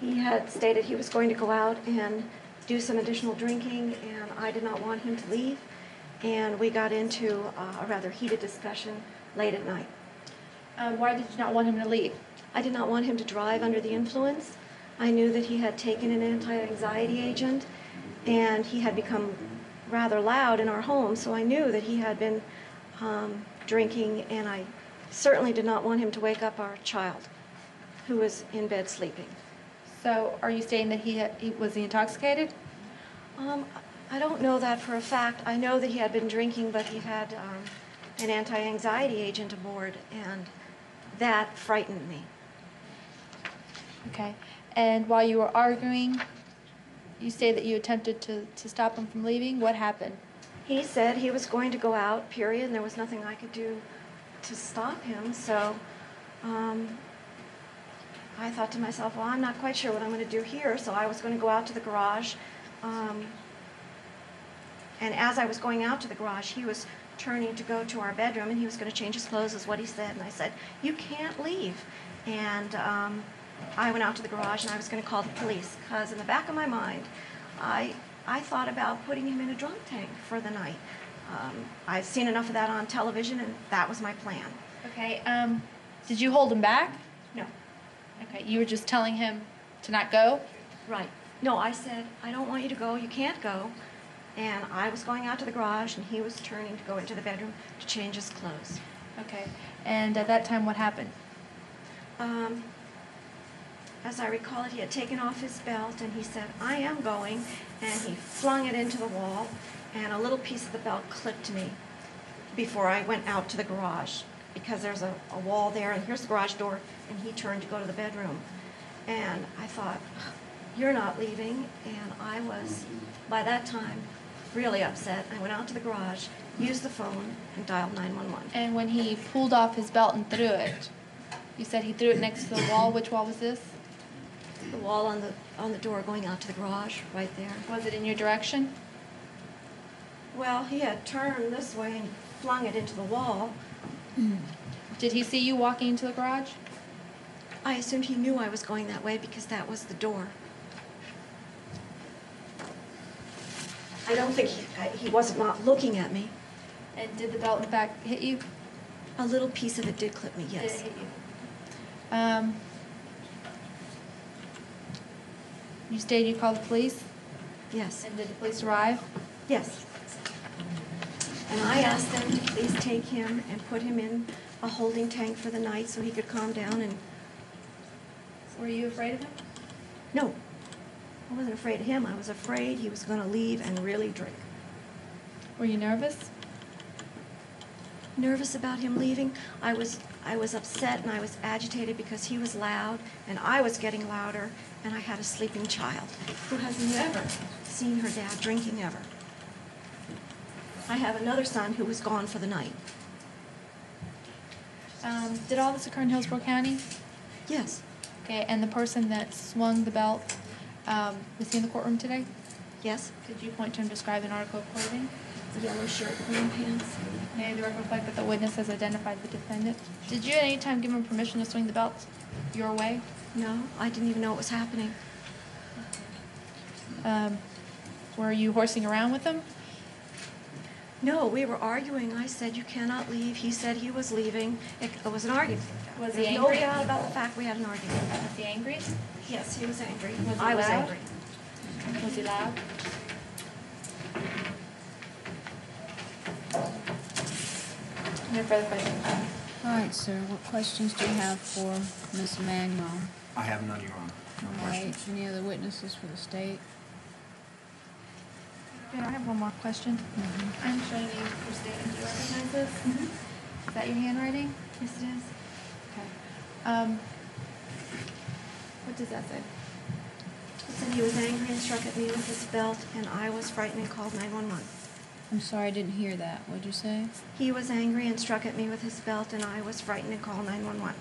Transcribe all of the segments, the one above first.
He had stated he was going to go out and do some additional drinking, and I did not want him to leave, and we got into a rather heated discussion late at night. Why did you not want him to leave? I did not want him to drive under the influence. I knew that he had taken an anti-anxiety agent, and he had become rather loud in our home, so I knew that he had been drinking, and I certainly did not want him to wake up our child, who was in bed sleeping. So are you saying that was he intoxicated? I don't know that for a fact. I know that he had been drinking, but he had an anti-anxiety agent aboard, and that frightened me. Okay. And while you were arguing, you say that you attempted to stop him from leaving. What happened? He said he was going to go out, period, and there was nothing I could do to stop him, so I thought to myself, well, I'm not quite sure what I'm going to do here, so I was going to go out to the garage. And as I was going out to the garage, he was turning to go to our bedroom, and he was going to change his clothes, is what he said. And I said, you can't leave. And I went out to the garage, and I was going to call the police, because in the back of my mind, I thought about putting him in a drunk tank for the night. I've seen enough of that on television, and that was my plan. Okay. Did you hold him back? No. Okay. You were just telling him to not go? Right. No, I said, I don't want you to go. You can't go. And I was going out to the garage, and he was turning to go into the bedroom to change his clothes. Okay. And at that time, what happened? As I recall it, he had taken off his belt, and he said, I am going, and he flung it into the wall, and a little piece of the belt clipped me before I went out to the garage, because there's a wall there, and here's the garage door, and he turned to go to the bedroom. And I thought, you're not leaving, and I was, by that time, really upset. I went out to the garage, used the phone, and dialed 911. And when he pulled off his belt and threw it, you said he threw it next to the wall. Which wall was this? The wall on the door going out to the garage, right there. Was it in your direction? Well, he had turned this way and flung it into the wall. Did he see you walking into the garage? I assumed he knew I was going that way because that was the door. I don't think he wasn't not looking at me. And did the belt in fact hit you? A little piece of it did clip me, yes. Did it hit you? You stated you called the police? Yes. And did the police arrive? Yes. And I asked them to please take him and put him in a holding tank for the night so he could calm down. And were you afraid of him? no, I wasn't afraid of him. I was afraid he was going to leave and really drink. Were you nervous? Nervous about him leaving. I was upset and I was agitated because he was loud and I was getting louder, and I had a sleeping child who has never seen her dad drinking ever. I have another son who was gone for the night. Did all this occur in Hillsborough County? Yes. Okay, and the person that swung the belt, was he in the courtroom today? Yes. Could you point to him, describe an article of clothing? Yellow shirt, green pants. May the record reflect that the witness has identified the defendant. Did you at any time give him permission to swing the belt your way? No, I didn't even know it was happening. Were you horsing around with him? No, we were arguing. I said, you cannot leave. He said he was leaving. It was an argument. Was he There's angry? no doubt about the fact we had an argument. Was he angry? Yes, he was angry. Was he I was loud? angry. Was he loud? No further questions. All right, sir. What questions do you have for Ms. Magno? I have none, Your Honor. No All right. questions. Any other witnesses for the state? Yeah, I have one more question. I'm showing you your statement. Do you recognize this? Is that your handwriting? Yes, it is. Okay. What does that say? He said he was angry and struck at me with his belt, and I was frightened and called 911. I'm sorry, I didn't hear that. What'd you say? He was angry and struck at me with his belt, and I was frightened and called 911.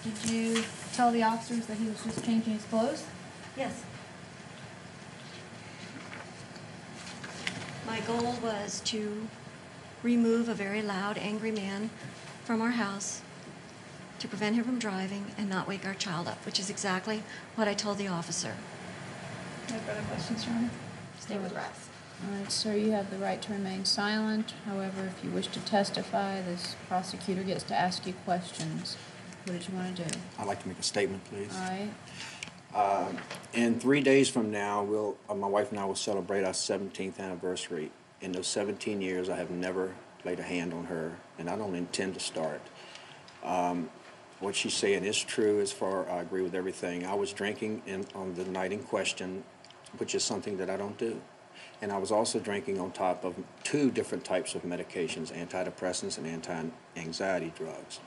Did you tell the officers that he was just changing his clothes? Yes. My goal was to remove a very loud, angry man from our house to prevent him from driving and not wake our child up, which is exactly what I told the officer. No further questions, Your Honor. Stay with rest. All right, sir, you have the right to remain silent. However, if you wish to testify, this prosecutor gets to ask you questions. What did you want to do? I'd like to make a statement, please. All right. In 3 days from now, my wife and I will celebrate our 17th anniversary. In those 17 years, I have never laid a hand on her, and I don't intend to start. What she's saying is true as far I agree with everything. I was drinking on the night in question, which is something that I don't do. And I was also drinking on top of 2 different types of medications, antidepressants and anti-anxiety drugs.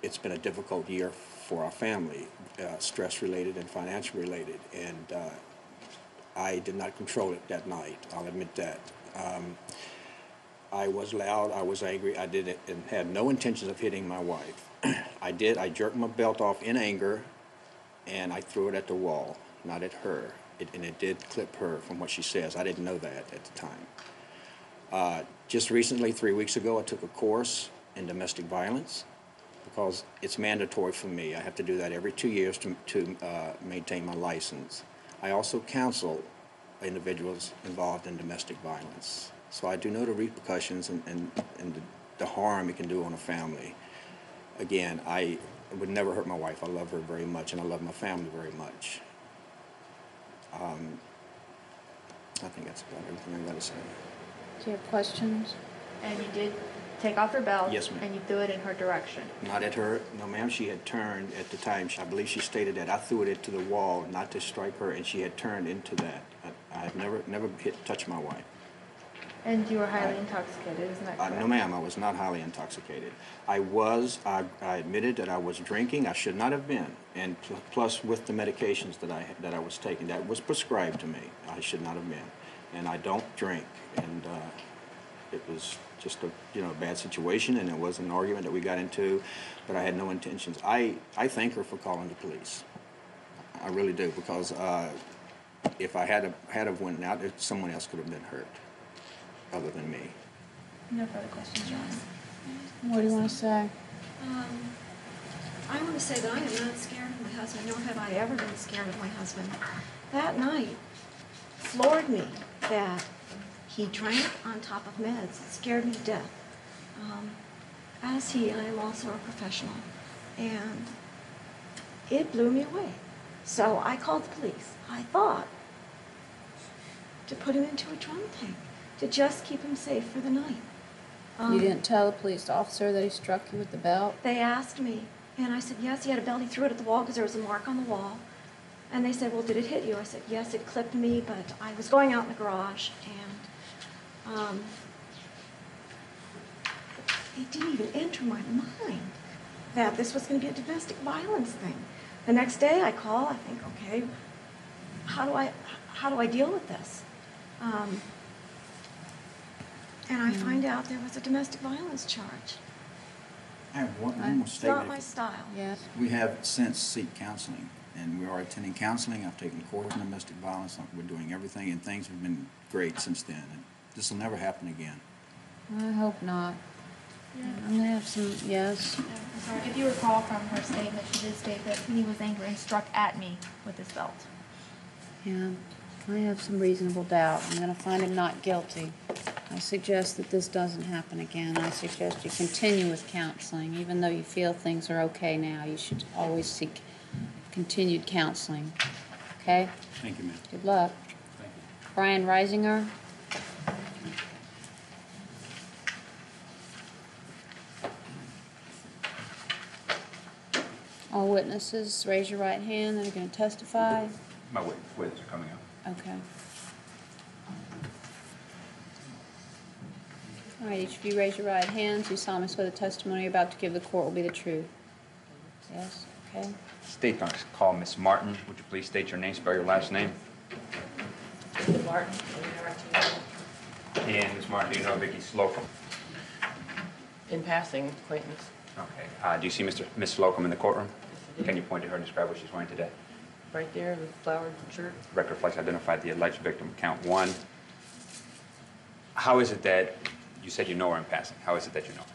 It's been a difficult year for our family, stress-related and financial-related, and I did not control it that night, I'll admit that. I was loud, I was angry, I did it and had no intentions of hitting my wife. I jerked my belt off in anger, and I threw it at the wall, not at her. And it did clip her from what she says. I didn't know that at the time. Just recently, 3 weeks ago, I took a course in domestic violence because it's mandatory for me. I have to do that every 2 years to maintain my license. I also counsel individuals involved in domestic violence. So I do know the repercussions and the harm it can do on a family. Again, I would never hurt my wife. I love her very much, and I love my family very much. I think that's about everything I'm going to say. Do you have questions? And you did take off her belt? Yes, ma'am. And you threw it in her direction? Not at her. No, ma'am. She had turned at the time. I believe she stated that I threw it to the wall, not to strike her, and she had turned into that. I had never touched my wife. And you were highly intoxicated, isn't that correct? No, ma'am. I was not highly intoxicated. I admitted that I was drinking. I should not have been. And plus, with the medications that I was taking, that was prescribed to me. I should not have been. And I don't drink. And it was just a bad situation, and it was an argument that we got into, but I had no intentions. I thank her for calling the police. I really do, because if I had went out, someone else could have been hurt, other than me. No further questions, Your Honor. What do you want to say? I want to say that I am not scared of my husband, nor have I ever been scared of my husband. That night floored me that he drank on top of meds. It scared me to death. As I am also a professional, and it blew me away. So I called the police. I thought to put him into a drum tank, to just keep him safe for the night. You didn't tell the police officer that he struck you with the belt? They asked me, and I said, yes, he had a belt. He threw it at the wall because there was a mark on the wall. And they said, well, did it hit you? I said, yes, it clipped me, but I was going out in the garage, and it didn't even enter my mind that this was going to be a domestic violence thing. The next day I call, I think, okay, how do I deal with this? And I find out there was a domestic violence charge. I have one more It's statement. not my style. Yes. We have since sought counseling, and we are attending counseling. I've taken a course in domestic violence. We're doing everything, and things have been great since then. And this will never happen again. I hope not. I'm going to have some, yes. I'm sorry. If you recall from her statement, she did state that he was angry and struck at me with his belt. Yeah, I have some reasonable doubt. I'm going to find him not guilty. I suggest that this doesn't happen again. I suggest you continue with counseling. Even though you feel things are okay now, you should always seek continued counseling. Okay? Thank you, ma'am. Good luck. Thank you. Brian Reisinger. All witnesses, raise your right hand that are going to testify. My witnesses are coming up. Okay. All right, each of you raise your right hands. You solemnly swear the testimony you're about to give the court will be the truth. Yes? Okay. State on call, Miss Martin. Would you please state your name, spell your last name? Martin, And Miss Martin, do you know Vicky Slocum? in passing, acquaintance. Okay. Do you see Miss Slocum in the courtroom? Can you point to her and describe what she's wearing today? Right there, the flowered shirt. Record reflects identified the alleged victim, count 1. How is it that you said you know her in passing? How is it that you know her?